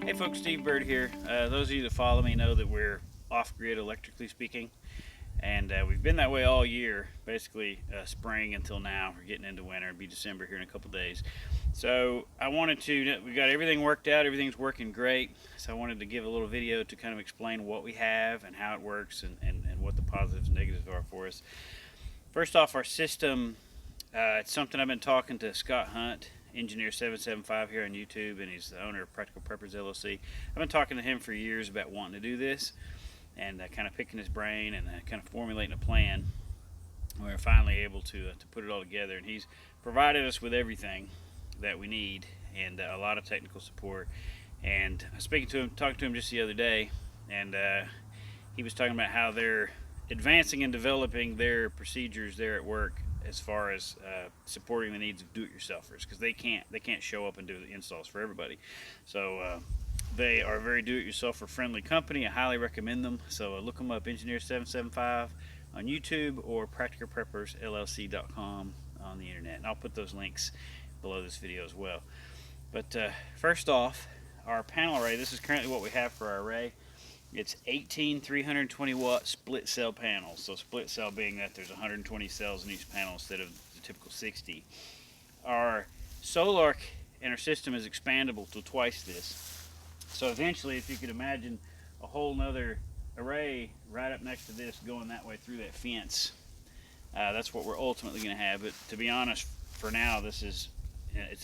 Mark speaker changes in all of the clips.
Speaker 1: Hey folks, Steve Bird here. Those of you that follow me know that we're off-grid electrically speaking, and we've been that way all year, basically spring until now. We're getting into winter. It'll be December here in a couple days. So we got everything worked out, everything's working great, so I wanted to give a little video to kind of explain what we have and how it works and what the positives and negatives are for us. First off, our system, it's something I've been talking to Scott Hunt, Engineer 775 here on YouTube, and he's the owner of Practical Preppers LLC. I've been talking to him for years about wanting to do this and kind of picking his brain and kind of formulating a plan. We're finally able to put it all together, and he's provided us with everything that we need and a lot of technical support. And I was talking to him just the other day, and he was talking about how they're advancing and developing their procedures there at work as far as supporting the needs of do-it-yourselfers, because they can't show up and do the installs for everybody. So they are a very do-it-yourselfer friendly company. I highly recommend them. So look them up, Engineer 775 on YouTube or practicalpreppersllc.com on the internet, and I'll put those links below this video as well. But first off, our panel array. This is currently what we have for our array. It's 18 320 watt split cell panels. So split cell being that there's 120 cells in each panel instead of the typical 60. Our Sol-Ark in our system is expandable to twice this. So eventually, if you could imagine a whole nother array right up next to this going that way through that fence, that's what we're ultimately going to have. But to be honest, for now, it's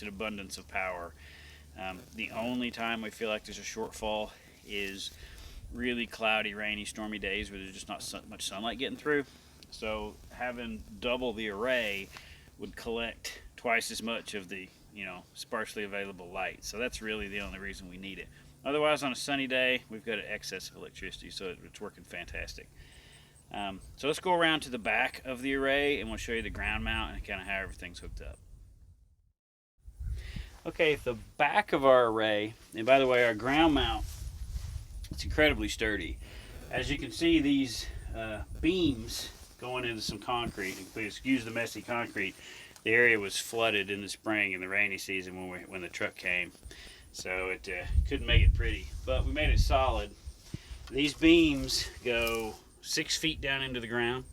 Speaker 1: an abundance of power. The only time we feel like there's a shortfall is really cloudy, rainy, stormy days where there's just not so much sunlight getting through. So having double the array would collect twice as much of the sparsely available light. So that's really the only reason we need it. Otherwise, on a sunny day, we've got an excess of electricity, so it's working fantastic. So let's go around to the back of the array, and we'll show you the ground mount and kind of how everything's hooked up. Okay, the back of our array, and by the way, our ground mount, it's incredibly sturdy. As you can see, these beams going into some concrete. Please excuse the messy concrete. The area was flooded in the spring in the rainy season when the truck came, so it couldn't make it pretty. But we made it solid. These beams go 6 feet down into the ground,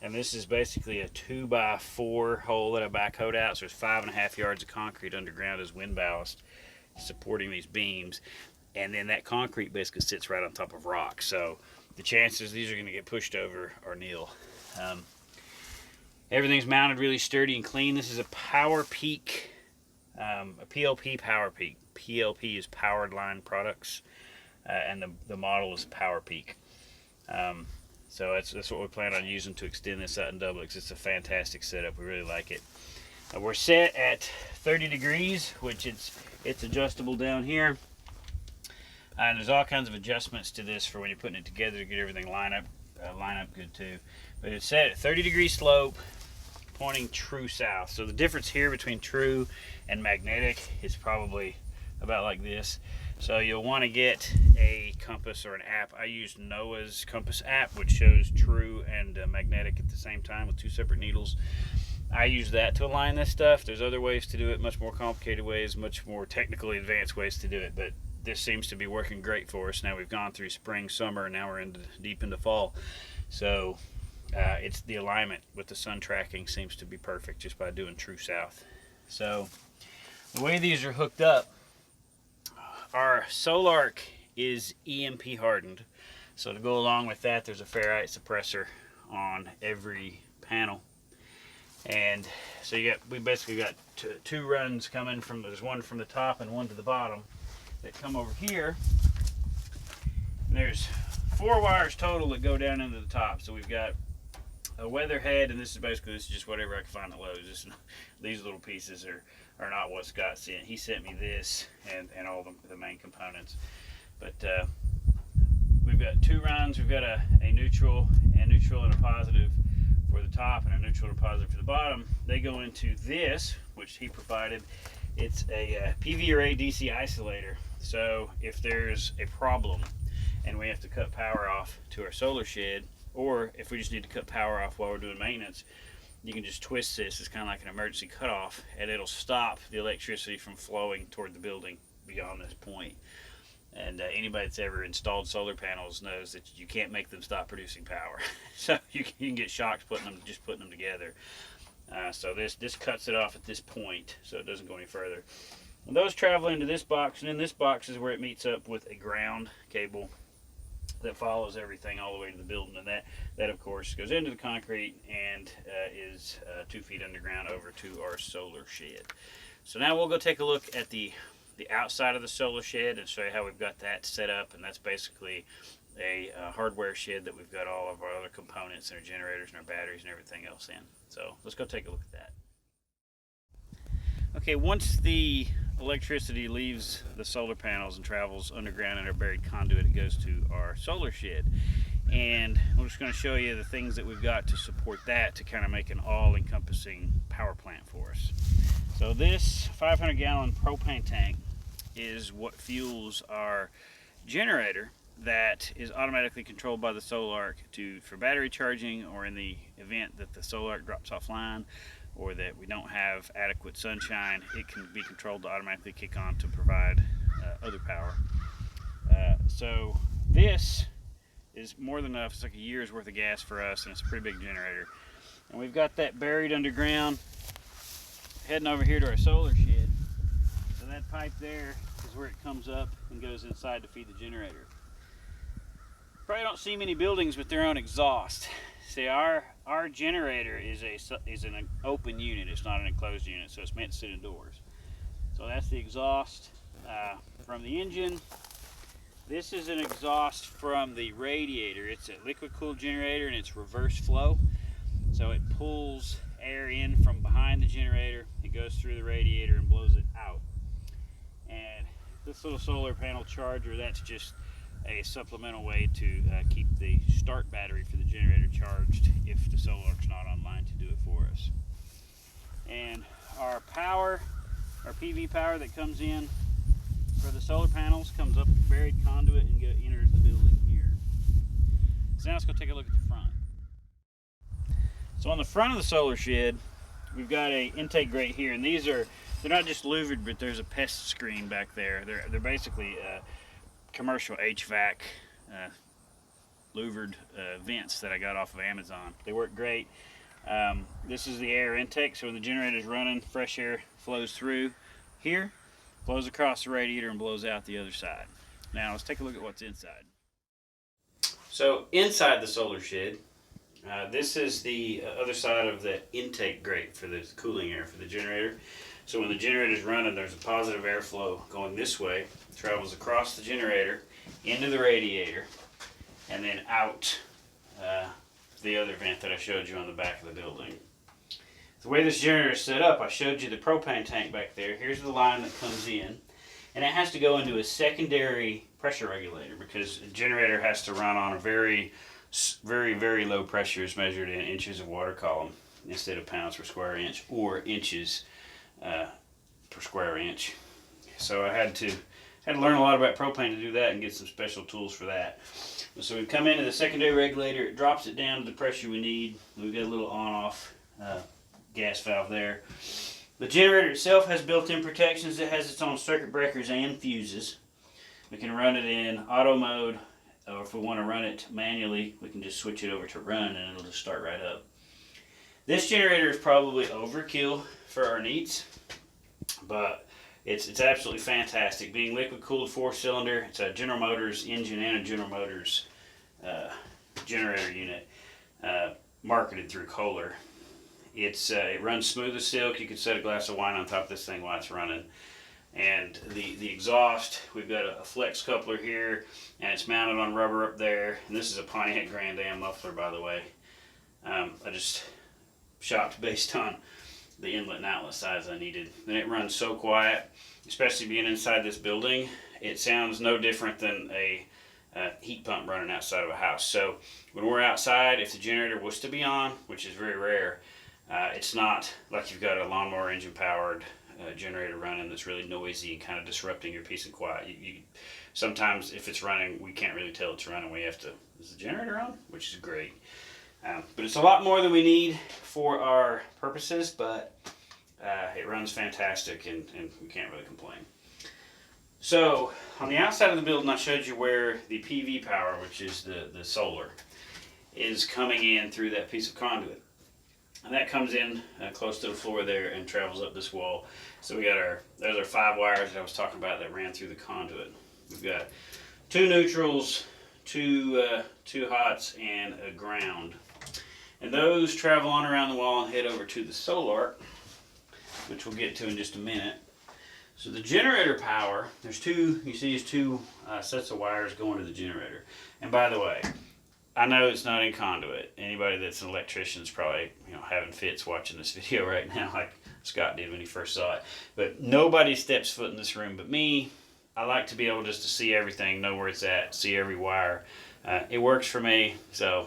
Speaker 1: and this is basically a 2x4 hole that I backhoed out. So there's 5.5 yards of concrete underground as wind ballast supporting these beams. And then that concrete basically sits right on top of rock. So the chances these are going to get pushed over are nil. Everything's mounted really sturdy and clean. This is a Power Peak, a PLP Power Peak. PLP is Powered Line Products, and the model is Power Peak. So that's what we plan on using to extend this out and double it, because it's a fantastic setup. We really like it. We're set at 30 degrees, which it's adjustable down here. And there's all kinds of adjustments to this for when you're putting it together to get everything line up good too. But it's set at 30-degree slope, pointing true south. So the difference here between true and magnetic is probably about like this. So you'll want to get a compass or an app. I use NOAA's compass app, which shows true and magnetic at the same time with 2 separate needles. I use that to align this stuff. There's other ways to do it, much more complicated ways, much more technically advanced ways to do it, but this seems to be working great for us. Now we've gone through spring, summer, and now we're deep into fall. So it's the alignment with the sun tracking seems to be perfect just by doing true south. So the way these are hooked up, our Sol-Ark is EMP hardened. So to go along with that, there's a ferrite suppressor on every panel. And so we basically got two runs coming from, there's one from the top and one to the bottom that come over here. And there's 4 wires total that go down into the top. So we've got a weather head, and this is just whatever I can find at Lowe's. These little pieces are not what Scott sent. He sent me this and all the main components. But we've got 2 runs. We've got a neutral and a positive for the top and a neutral and a positive for the bottom. They go into this, which he provided. It's a PV array DC isolator. So if there's a problem and we have to cut power off to our solar shed, or if we just need to cut power off while we're doing maintenance, you can just twist this. It's kind of like an emergency cutoff, and it'll stop the electricity from flowing toward the building beyond this point. And anybody that's ever installed solar panels knows that you can't make them stop producing power. So you can get shocked putting them together. So this cuts it off at this point, so it doesn't go any further. And those travel into this box, and in this box is where it meets up with a ground cable that follows everything all the way to the building, and that of course goes into the concrete and is 2 feet underground over to our solar shed. So now we'll go take a look at the outside of the solar shed and show you how we've got that set up, and that's basically a hardware shed that we've got all of our other components and our generators and our batteries and everything else in. So let's go take a look at that. Okay, once the electricity leaves the solar panels and travels underground in our buried conduit, it goes to our solar shed. And we're just going to show you the things that we've got to support that to kind of make an all-encompassing power plant for us. So this 500-gallon propane tank is what fuels our generator that is automatically controlled by the Sol-Ark for battery charging, or in the event that the Sol-Ark drops offline or that we don't have adequate sunshine, it can be controlled to automatically kick on to provide other power. So this is more than enough. It's like a year's worth of gas for us, and it's a pretty big generator. And we've got that buried underground, heading over here to our solar shed. So that pipe there is where it comes up and goes inside to feed the generator. Probably don't see many buildings with their own exhaust. See, our generator is an open unit. It's not an enclosed unit, so it's meant to sit indoors. So that's the exhaust from the engine. This is an exhaust from the radiator. It's a liquid cooled generator, and it's reverse flow. So it pulls air in from behind the generator. It goes through the radiator and blows it out. And this little solar panel charger, that's just a supplemental way to keep the start battery for the generator charged if the Sol-Ark's not online to do it for us. And our power, our PV power that comes in for the solar panels, comes up the buried conduit and enters the building here. So now let's go take a look at the front. So on the front of the solar shed, we've got a intake grate here, and they're not just louvered, but there's a pest screen back there. They're basically commercial HVAC louvered vents that I got off of Amazon. They work great. This is the air intake, so when the generator is running, fresh air flows through here, flows across the radiator, and blows out the other side. Now let's take a look at what's inside. So inside the solar shed, this is the other side of the intake grate for the cooling air for the generator. So when the generator is running, there's a positive airflow going this way, travels across the generator, into the radiator, and then out the other vent that I showed you on the back of the building. The way this generator is set up, I showed you the propane tank back there. Here's the line that comes in, and it has to go into a secondary pressure regulator because the generator has to run on a very, very low pressures measured in inches of water column instead of pounds per square inch or inches per square inch. So I had to learn a lot about propane to do that and get some special tools for that. So we come into the secondary regulator, it drops it down to the pressure we need. We've got a little on-off gas valve there. The generator itself has built-in protections. It has its own circuit breakers and fuses. We can run it in auto mode, or if we want to run it manually, we can just switch it over to run and it'll just start right up. This generator is probably overkill for our needs, but it's absolutely fantastic. Being liquid cooled 4-cylinder, it's a General Motors engine and a General Motors generator unit marketed through Kohler. It runs smooth as silk. You could set a glass of wine on top of this thing while it's running. And the exhaust, we've got a flex coupler here, and it's mounted on rubber up there. And this is a Pontiac Grand Am muffler, by the way. I just shopped based on the inlet and outlet size I needed. And it runs so quiet, especially being inside this building. It sounds no different than a heat pump running outside of a house. So when we're outside, if the generator was to be on, which is very rare, it's not like you've got a lawnmower engine powered generator running that's really noisy and kind of disrupting your peace and quiet. Sometimes if it's running, we can't really tell it's running. We have to, is the generator on? Which is great. But it's a lot more than we need for our purposes, but it runs fantastic and we can't really complain. So on the outside of the building, I showed you where the PV power, which is the solar, is coming in through that piece of conduit. And that comes in close to the floor there and travels up this wall. So we got there's our 5 wires that I was talking about that ran through the conduit. We've got 2 neutrals, 2 hots, and a ground. And those travel on around the wall and head over to the Sol-Ark, which we'll get to in just a minute. So the generator power, there's 2, you see there's 2 sets of wires going to the generator. And by the way, I know it's not in conduit. Anybody that's an electrician is probably having fits watching this video right now, like Scott did when he first saw it. But nobody steps foot in this room but me. I like to be able just to see everything, know where it's at, see every wire. It works for me, so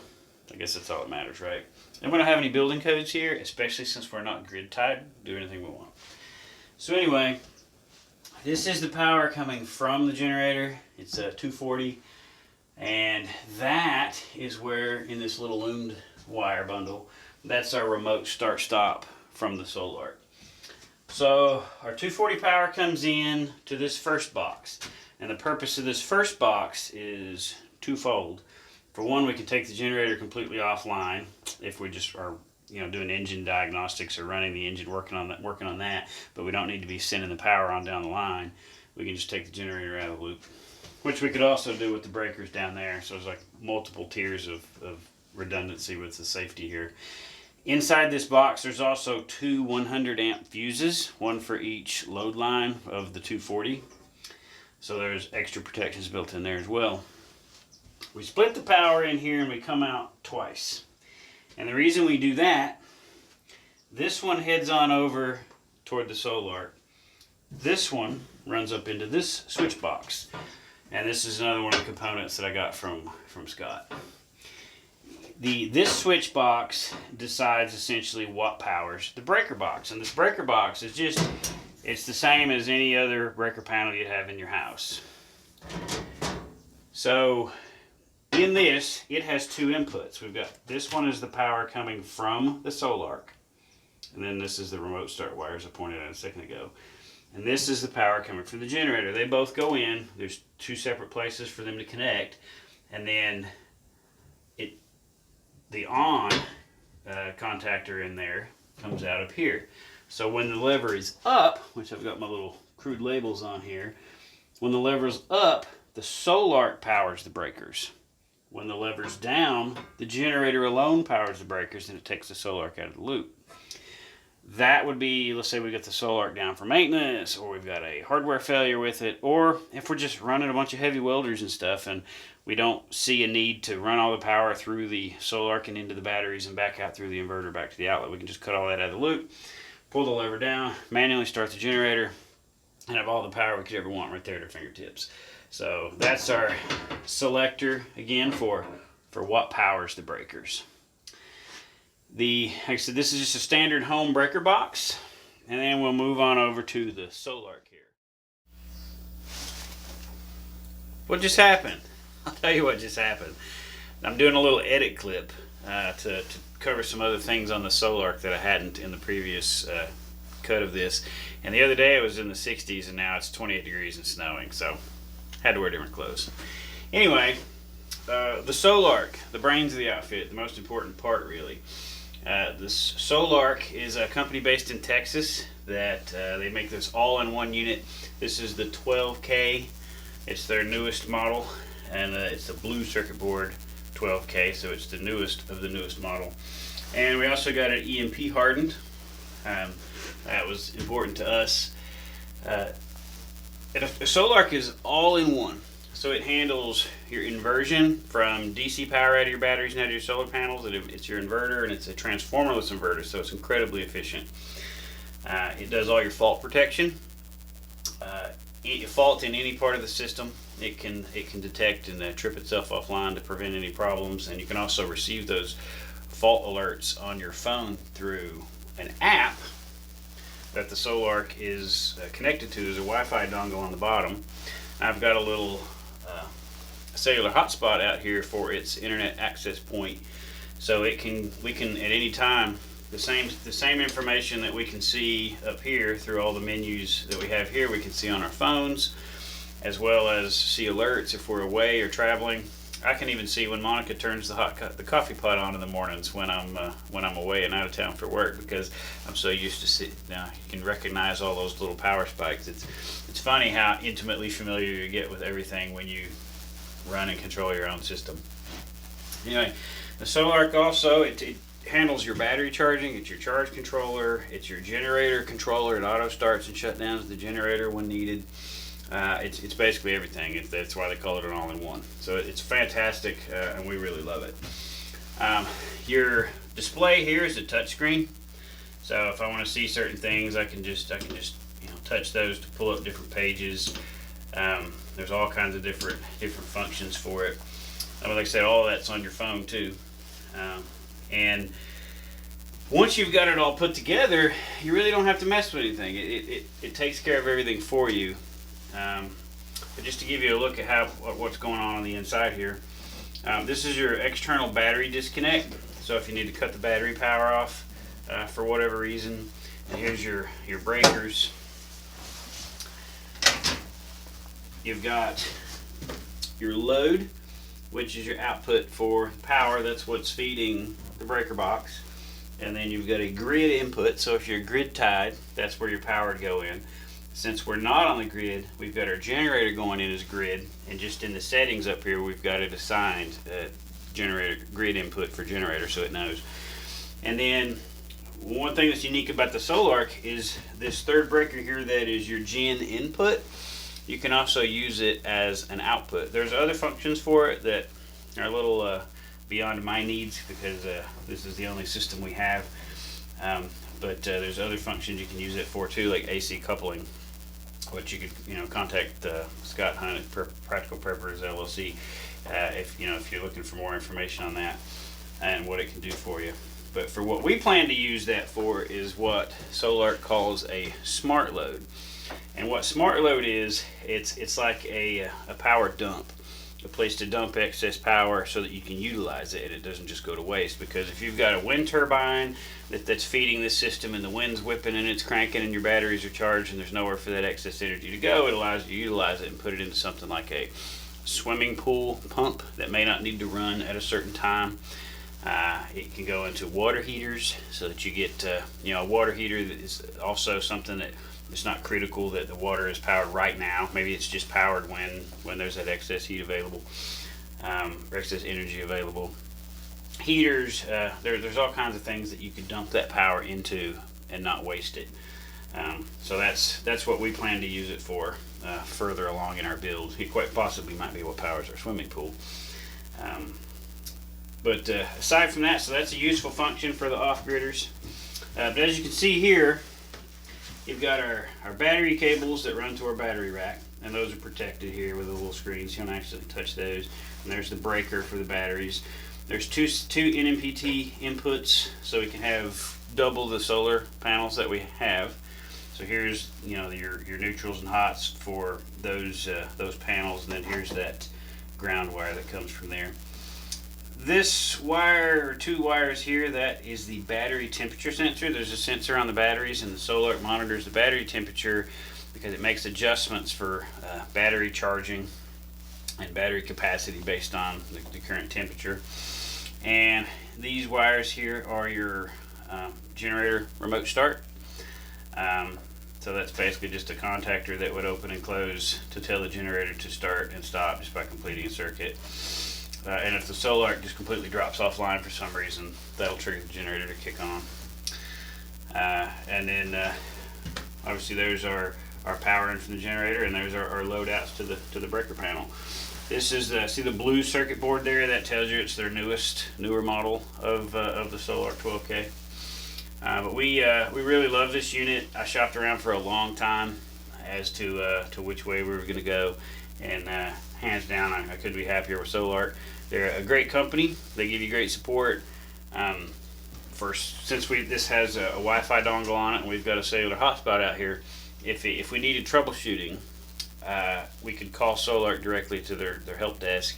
Speaker 1: I guess that's all that matters, right? And we don't have any building codes here, especially since we're not grid tied. Do anything we want. So anyway, this is the power coming from the generator. It's a 240. And that is where, in this little loomed wire bundle, that's our remote start-stop from the Sol-Ark. So our 240 power comes in to this first box. And the purpose of this first box is twofold. For one, we can take the generator completely offline if we just are doing engine diagnostics or running the engine, working on that, but we don't need to be sending the power on down the line. We can just take the generator out of the loop, which we could also do with the breakers down there. So there's like multiple tiers of redundancy with the safety here. Inside this box, there's also 2 100 amp fuses, one for each load line of the 240. So there's extra protections built in there as well. We split the power in here and we come out twice. And the reason we do that, this one heads on over toward the Sol-Ark. This one runs up into this switch box. And this is another one of the components that I got from Scott. This switch box decides essentially what powers the breaker box. And this breaker box is it's the same as any other breaker panel you'd have in your house. So in this, it has 2 inputs. We've got, this one is the power coming from the Sol-Ark. And then this is the remote start wires I pointed out a second ago. And this is the power coming from the generator. They both go in. There's 2 separate places for them to connect. And then the on contactor in there comes out up here. So when the lever is up, which I've got my little crude labels on here, when the lever's up, the Sol-Ark powers the breakers. When the lever's down, the generator alone powers the breakers, and it takes the Sol-Ark out of the loop. That would be, let's say we got the Sol-Ark down for maintenance, or we've got a hardware failure with it, or if we're just running a bunch of heavy welders and stuff and we don't see a need to run all the power through the Sol-Ark and into the batteries and back out through the inverter back to the outlet. We can just cut all that out of the loop, pull the lever down, manually start the generator, and have all the power we could ever want right there at our fingertips. So that's our selector, again, for what powers the breakers. Like I said, this is just a standard home breaker box, and then we'll move on over to the Sol-Ark here. What just happened? I'll tell you what just happened. I'm doing a little edit clip to cover some other things on the Sol-Ark that I hadn't in the previous cut of this. And the other day it was in the 60s, and now it's 28 degrees and snowing, so had to wear different clothes. Anyway, the Sol-Ark, the brains of the outfit, the most important part really. This Sol-Ark is a company based in Texas that they make this all-in-one unit. This is the 12K. It's their newest model, and it's a blue circuit board 12K, so it's the newest of the newest model. And we also got an EMP hardened. That was important to us. A Sol-Ark is all-in-one. So it handles your inversion from DC power out of your batteries and out of your solar panels. It's your inverter, and it's a transformerless inverter, so it's incredibly efficient. It does all your fault protection. Fault in any part of the system, it can detect and trip itself offline to prevent any problems. And you can also receive those fault alerts on your phone through an app that the Sol-Ark is connected to. There's a Wi-Fi dongle on the bottom. I've got a little cellular hotspot out here for its internet access point, so we can at any time, the same information that we can see up here through all the menus that we have here, we can see on our phones. as well as see alerts if we're away or traveling. I can even see when Monica turns the coffee pot on in the mornings when I'm away and out of town for work, because I'm so used to see now. You can recognize all those little power spikes. It's funny how intimately familiar you get with everything when you run and control your own system. Anyway, the Sol-Ark also it handles your battery charging. It's your charge controller. It's your generator controller. It auto starts and shuts down the generator when needed. It's basically everything. That's why they call it an all-in-one. So it's fantastic, and we really love it. Your display here is a touchscreen. So if I want to see certain things, I can just touch those to pull up different pages. There's all kinds of different functions for it. Like I said, all of that's on your phone too. And once you've got it all put together, you really don't have to mess with anything. It takes care of everything for you. But just to give you a look at what's going on the inside here, this is your external battery disconnect. So if you need to cut the battery power off for whatever reason, and here's your breakers. You've got your load, which is your output for power. That's what's feeding the breaker box. And then you've got a grid input. So if you're grid tied, that's where your power would go in. Since we're not on the grid, we've got our generator going in as grid, and just in the settings up here, we've got it assigned generator grid input for generator, so it knows. And then one thing that's unique about the Sol-Ark is this third breaker here that is your gen input. You can also use it as an output. There's other functions for it that are a little beyond my needs, because this is the only system we have. But there's other functions you can use it for too, like AC coupling, which you could contact Scott Hunt at Practical Preppers LLC if you're looking for more information on that and what it can do for you. But for what we plan to use that for is what Sol-Ark calls a smart load. And what smart load is, it's like a power dump, a place to dump excess power so that you can utilize it and it doesn't just go to waste. Because if you've got a wind turbine that's feeding this system and the wind's whipping and it's cranking and your batteries are charged and there's nowhere for that excess energy to go, it allows you to utilize it and put it into something like a swimming pool pump that may not need to run at a certain time. It can go into water heaters so that you get a water heater that is also something that it's not critical that the water is powered right now. Maybe it's just powered when there's that excess heat available, or excess energy available. Heaters, there's all kinds of things that you could dump that power into and not waste it. So that's what we plan to use it for further along in our build. It quite possibly might be what powers our swimming pool. But aside from that, so that's a useful function for the off-gridders. But as you can see here, you've got our battery cables that run to our battery rack, and those are protected here with the little screens. You don't actually touch those. And there's the breaker for the batteries. There's two NMPT inputs, so we can have double the solar panels that we have. So here's your neutrals and hots for those panels, and then here's that ground wire that comes from there. This wire, or two wires here, that is the battery temperature sensor. There's a sensor on the batteries, and the Sol-Ark monitors the battery temperature because it makes adjustments for battery charging and battery capacity based on the current temperature. And these wires here are your generator remote start. So that's basically just a contactor that would open and close to tell the generator to start and stop just by completing a circuit. And if the Sol-Ark just completely drops offline for some reason, that'll trigger the generator to kick on. And then obviously there's our power in from the generator, and there's our load outs to the breaker panel. This is see the blue circuit board there? That tells you it's their newer model of the Sol-Ark 12K. But we really love this unit. I shopped around for a long time as to which way we were going to go, and hands down, I couldn't be happier with Sol-Ark. They're a great company. They give you great support. Since this has a Wi-Fi dongle on it, and we've got a cellular hotspot out here, if we needed troubleshooting, we could call Sol-Ark directly to their help desk,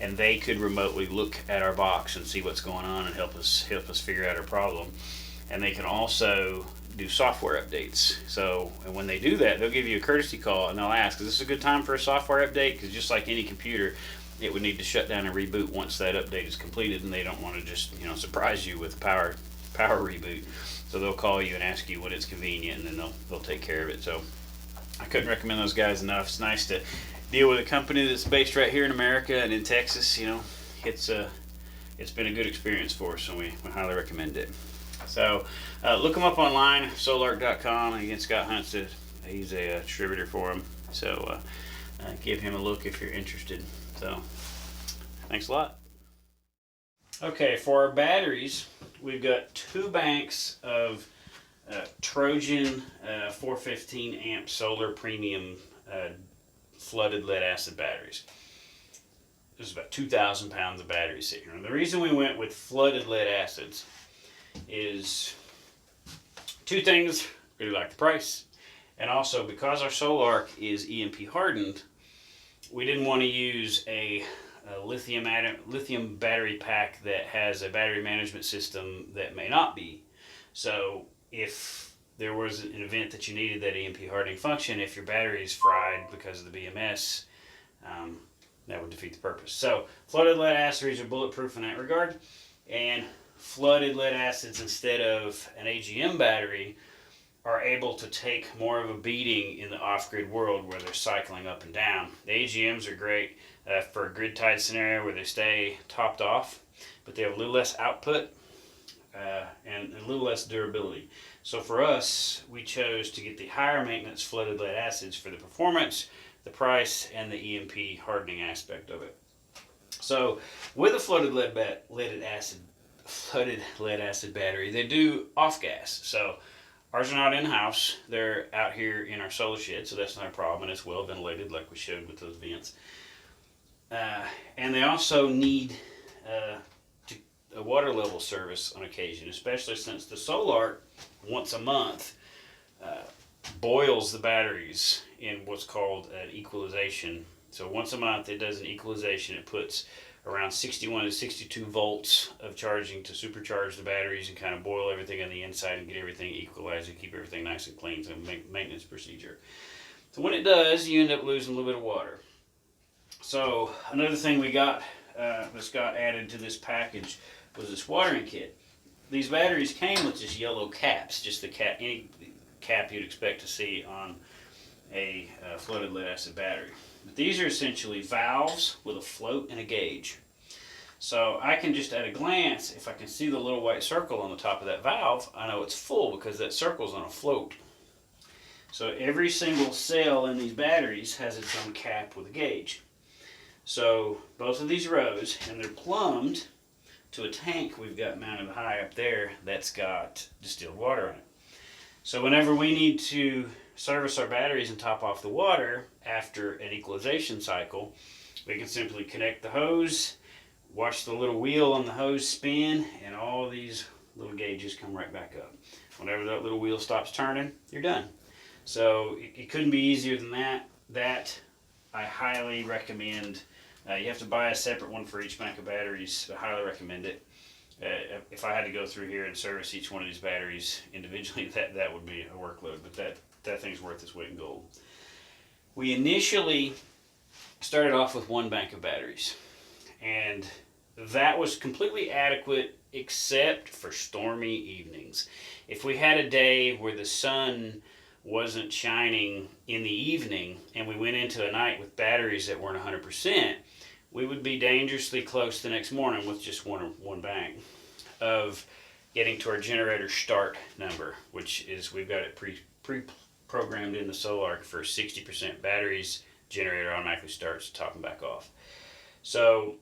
Speaker 1: and they could remotely look at our box and see what's going on and help us figure out our problem. And they can also do software updates. So, and when they do that, they'll give you a courtesy call and they'll ask, is this a good time for a software update? Because just like any computer, it would need to shut down and reboot once that update is completed, and they don't want to just, you know, surprise you with power reboot. So they'll call you and ask you when it's convenient, and then they'll take care of it. So I couldn't recommend those guys enough. It's nice to deal with a company that's based right here in America and in Texas. You know, it's been a good experience for us, and we highly recommend it. So look them up online, Sol-Ark.com. Again, Scott Hunt's he's a distributor for them. So give him a look if you're interested. So thanks a lot. Okay, for our batteries, we've got 2 banks of Trojan 415 amp Solar Premium flooded lead acid batteries. There's about 2,000 pounds of batteries sitting here. And the reason we went with flooded lead acids is 2 things. Really like the price, and also because our Sol-Ark is EMP hardened, we didn't want to use a lithium battery pack that has a battery management system that may not be. So if there was an event that you needed that EMP hardening function, if your battery is fried because of the BMS, that would defeat the purpose. So flooded lead acids are bulletproof in that regard, and flooded lead acids instead of an AGM battery are able to take more of a beating in the off-grid world where they're cycling up and down. The AGMs are great for a grid-tied scenario where they stay topped off, but they have a little less output and a little less durability. So for us, we chose to get the higher maintenance flooded lead acids for the performance, the price, and the EMP hardening aspect of it. So with a flooded lead acid battery, they do off gas. So ours are not in-house. They're out here in our solar shed, so that's not a problem, and it's well ventilated like we showed with those vents. And they also need a water level service on occasion, especially since the Sol-Ark once a month boils the batteries in what's called an equalization. So once a month it does an equalization. It puts around 61 to 62 volts of charging to supercharge the batteries and kind of boil everything on the inside and get everything equalized and keep everything nice and clean. It's a maintenance procedure. So when it does, you end up losing a little bit of water. So another thing we got that got added to this package was this watering kit. These batteries came with just yellow caps, just any cap you'd expect to see on a flooded lead acid battery. But these are essentially valves with a float and a gauge. So I can just at a glance, if I can see the little white circle on the top of that valve, I know it's full because that circle's on a float. So every single cell in these batteries has its own cap with a gauge. So both of these rows, and they're plumbed to a tank we've got mounted high up there that's got distilled water in it. So whenever we need to service our batteries and top off the water after an equalization cycle, we can simply connect the hose, watch the little wheel on the hose spin, and all these little gauges come right back up. Whenever that little wheel stops turning, you're done. So it couldn't be easier than that. I highly recommend. You have to buy a separate one for each bank of batteries. I highly recommend it. If I had to go through here and service each one of these batteries individually, that would be a workload, but that thing's worth its weight in gold. We initially started off with 1 bank of batteries, and that was completely adequate except for stormy evenings. If we had a day where the sun wasn't shining in the evening and we went into a night with batteries that weren't 100%, we would be dangerously close the next morning with just one bank of getting to our generator start number, which is we've got it pre-programmed in the Sol-Ark for 60% batteries. Generator automatically starts, top and back off. So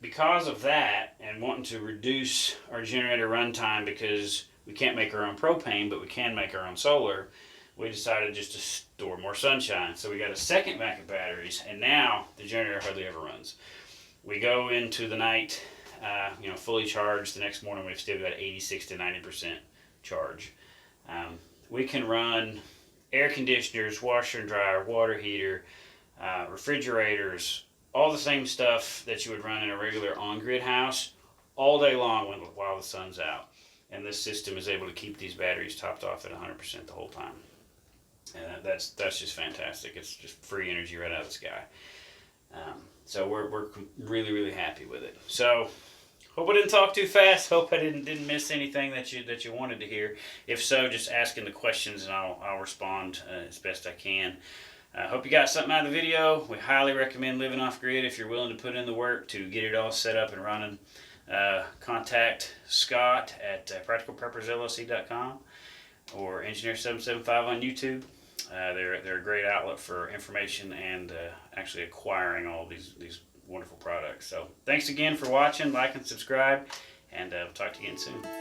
Speaker 1: because of that, and wanting to reduce our generator runtime because we can't make our own propane, but we can make our own solar, we decided just to store more sunshine. So we got a second bank of batteries, and now the generator hardly ever runs. We go into the night, fully charged. The next morning we've still got 86 to 90% charge. We can run air conditioners, washer and dryer, water heater, refrigerators, all the same stuff that you would run in a regular on-grid house all day long while the sun's out. and this system is able to keep these batteries topped off at 100% the whole time. And that's just fantastic. It's just free energy right out of the sky. So we're really happy with it. So hope I didn't talk too fast. Hope I didn't miss anything that you wanted to hear. If so, just asking the questions and I'll respond as best I can. Hope you got something out of the video. We highly recommend living off grid if you're willing to put in the work to get it all set up and running. Contact Scott at practicalpreppersllc.com or Engineer775 on YouTube. They're a great outlet for information and actually acquiring all these wonderful products. So thanks again for watching, like and subscribe, and we'll talk to you again soon.